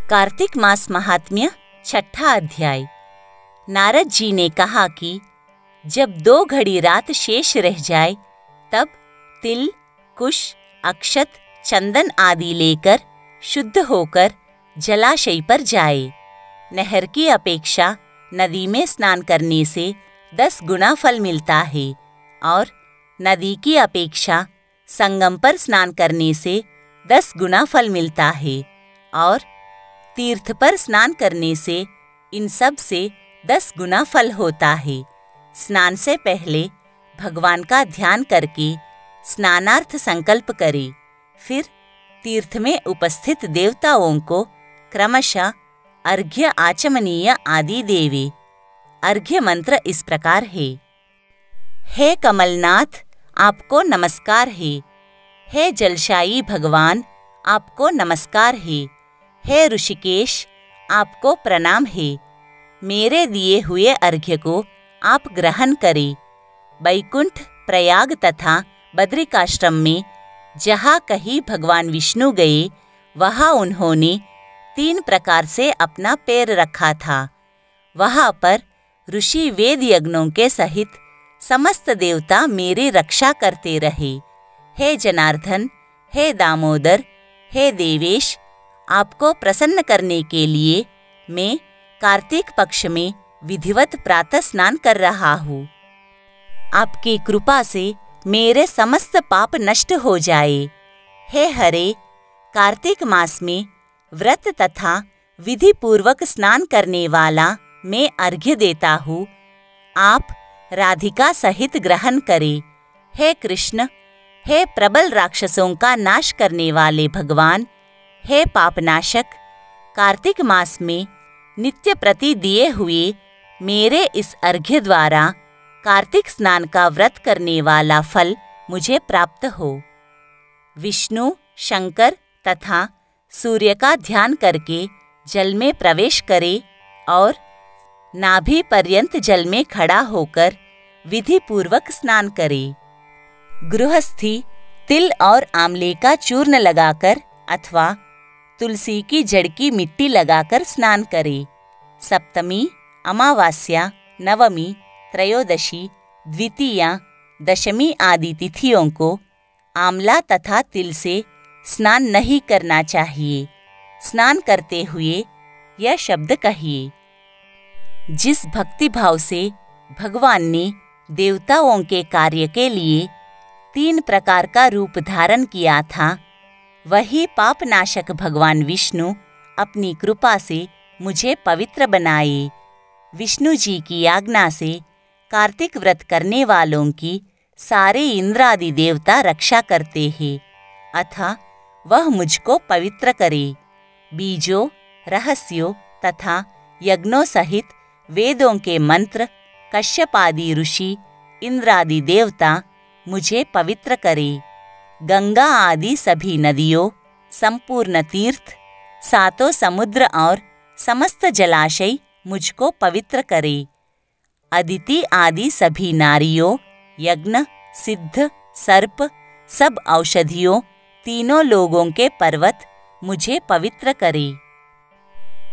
कार्तिक मास महात्म्य छठा अध्याय। नारद जी ने कहा कि जब 2 घड़ी रात शेष रह जाए तब तिल, कुश, अक्षत, चंदन आदि लेकर शुद्ध होकर जलाशय पर जाए। नहर की अपेक्षा नदी में स्नान करने से 10 गुना फल मिलता है और नदी की अपेक्षा संगम पर स्नान करने से 10 गुना फल मिलता है और तीर्थ पर स्नान करने से इन सब से 10 गुना फल होता है। स्नान से पहले भगवान का ध्यान करके स्नानार्थ संकल्प करे, फिर तीर्थ में उपस्थित देवताओं को क्रमशः अर्घ्य आचमनीय आदि देवे। अर्घ्य मंत्र इस प्रकार है। हे कमलनाथ, आपको नमस्कार है। हे जलशायी भगवान, आपको नमस्कार है। हे ऋषिकेश, आपको प्रणाम है। मेरे दिए हुए अर्घ्य को आप ग्रहण करें। बैकुंठ, प्रयाग तथा बद्रिकाश्रम में जहाँ कहीं भगवान विष्णु गए वहाँ उन्होंने 3 प्रकार से अपना पैर रखा था। वहाँ पर ऋषि वेद यज्ञों के सहित समस्त देवता मेरी रक्षा करते रहे। हे जनार्दन, हे दामोदर, हे देवेश, आपको प्रसन्न करने के लिए मैं कार्तिक पक्ष में विधिवत प्रातः स्नान कर रहा हूँ। आपकी कृपा से मेरे समस्त पाप नष्ट हो जाए। हे हरे, कार्तिक मास में व्रत तथा विधि पूर्वक स्नान करने वाला मैं अर्घ्य देता हूँ। आप राधिका सहित ग्रहण करें। हे कृष्ण, हे प्रबल राक्षसों का नाश करने वाले भगवान, हे पापनाशक, कार्तिक मास में नित्य प्रति दिए हुए मेरे इस अर्घ्य द्वारा कार्तिक स्नान का व्रत करने वाला फल मुझे प्राप्त हो। विष्णु, शंकर तथा सूर्य का ध्यान करके जल में प्रवेश करे और नाभि पर्यंत जल में खड़ा होकर विधि पूर्वक स्नान करे। गृहस्थी तिल और आंवले का चूर्ण लगाकर अथवा तुलसी की जड़ की मिट्टी लगाकर स्नान करे। सप्तमी, अमावास्या, नवमी, त्रयोदशी, द्वितीया, दशमी आदि तिथियों को आंवला तथा तिल से स्नान नहीं करना चाहिए। स्नान करते हुए यह शब्द कहिए। जिस भक्ति भाव से भगवान ने देवताओं के कार्य के लिए 3 प्रकार का रूप धारण किया था, वही पापनाशक भगवान विष्णु अपनी कृपा से मुझे पवित्र बनाए। विष्णु जी की आज्ञा से कार्तिक व्रत करने वालों की सारे इंद्रादि देवता रक्षा करते हैं, अतः वह मुझको पवित्र करे। बीजों, रहस्यों तथा यज्ञों सहित वेदों के मंत्र, कश्यपादि ऋषि, इंद्रादि देवता मुझे पवित्र करे। गंगा आदि सभी नदियों, संपूर्ण तीर्थ, 7 समुद्र और समस्त जलाशय मुझको पवित्र करे। अदिति आदि सभी नारियों, यज्ञ, सिद्ध, सर्प, सब औषधियों, 3 लोगों के पर्वत मुझे पवित्र करे।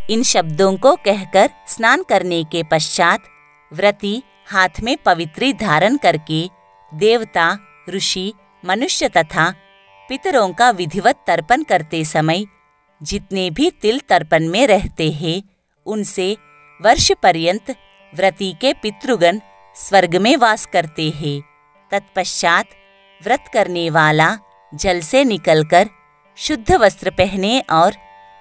इन शब्दों को कहकर स्नान करने के पश्चात व्रती हाथ में पवित्री धारण करके देवता, ऋषि, मनुष्य तथा पितरों का विधिवत तर्पण करते समय जितने भी तिल तर्पण में रहते हैं उनसे वर्ष पर्यंत व्रती के पितृगण स्वर्ग में वास करते हैं। तत्पश्चात व्रत करने वाला जल से निकलकर शुद्ध वस्त्र पहने और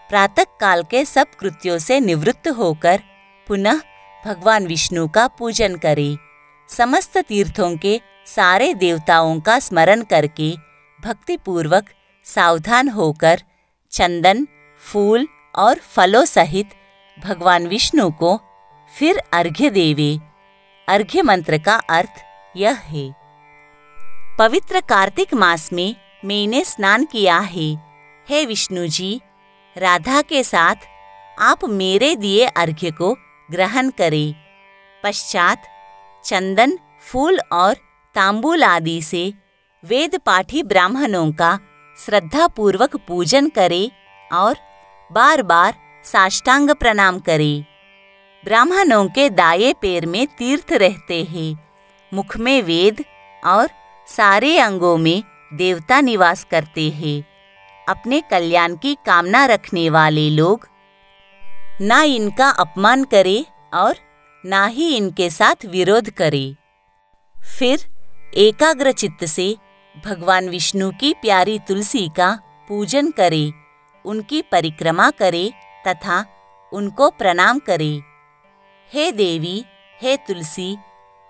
प्रातः काल के सब कृत्यों से निवृत्त होकर पुनः भगवान विष्णु का पूजन करे। समस्त तीर्थों के सारे देवताओं का स्मरण करके भक्तिपूर्वक सावधान होकर चंदन, फूल और फलों सहित भगवान विष्णु को फिर अर्घ्य देवे। अर्घ्य मंत्र का अर्थ यह है। पवित्र कार्तिक मास में मैंने स्नान किया है। हे विष्णु जी, राधा के साथ आप मेरे दिए अर्घ्य को ग्रहण करें। पश्चात चंदन, फूल और तांबूल आदि से वेद पाठी ब्राह्मणों का श्रद्धापूर्वक पूजन करे और बार बार साष्टांग प्रणाम करे। ब्राह्मणों के दाएं पैर में तीर्थ रहते हैं, मुख में वेद और सारे अंगों में देवता निवास करते हैं। अपने कल्याण की कामना रखने वाले लोग ना इनका अपमान करे और ना ही इनके साथ विरोध करे। फिर एकाग्र चित्त से भगवान विष्णु की प्यारी तुलसी का पूजन करे, उनकी परिक्रमा करे तथा उनको प्रणाम करे। हे देवी, हे तुलसी,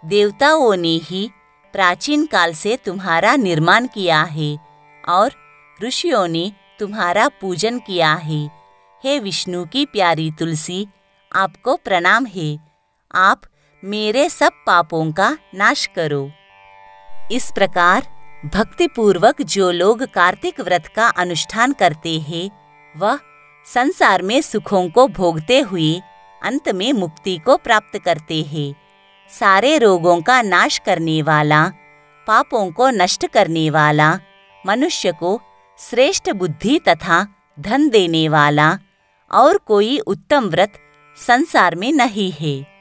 देवताओं ने ही प्राचीन काल से तुम्हारा निर्माण किया है और ऋषियों ने तुम्हारा पूजन किया है। हे विष्णु की प्यारी तुलसी, आपको प्रणाम है। आप मेरे सब पापों का नाश करो। इस प्रकार भक्तिपूर्वक जो लोग कार्तिक व्रत का अनुष्ठान करते हैं, वह संसार में सुखों को भोगते हुए अंत में मुक्ति को प्राप्त करते हैं। सारे रोगों का नाश करने वाला, पापों को नष्ट करने वाला, मनुष्य को श्रेष्ठ बुद्धि तथा धन देने वाला और कोई उत्तम व्रत संसार में नहीं है।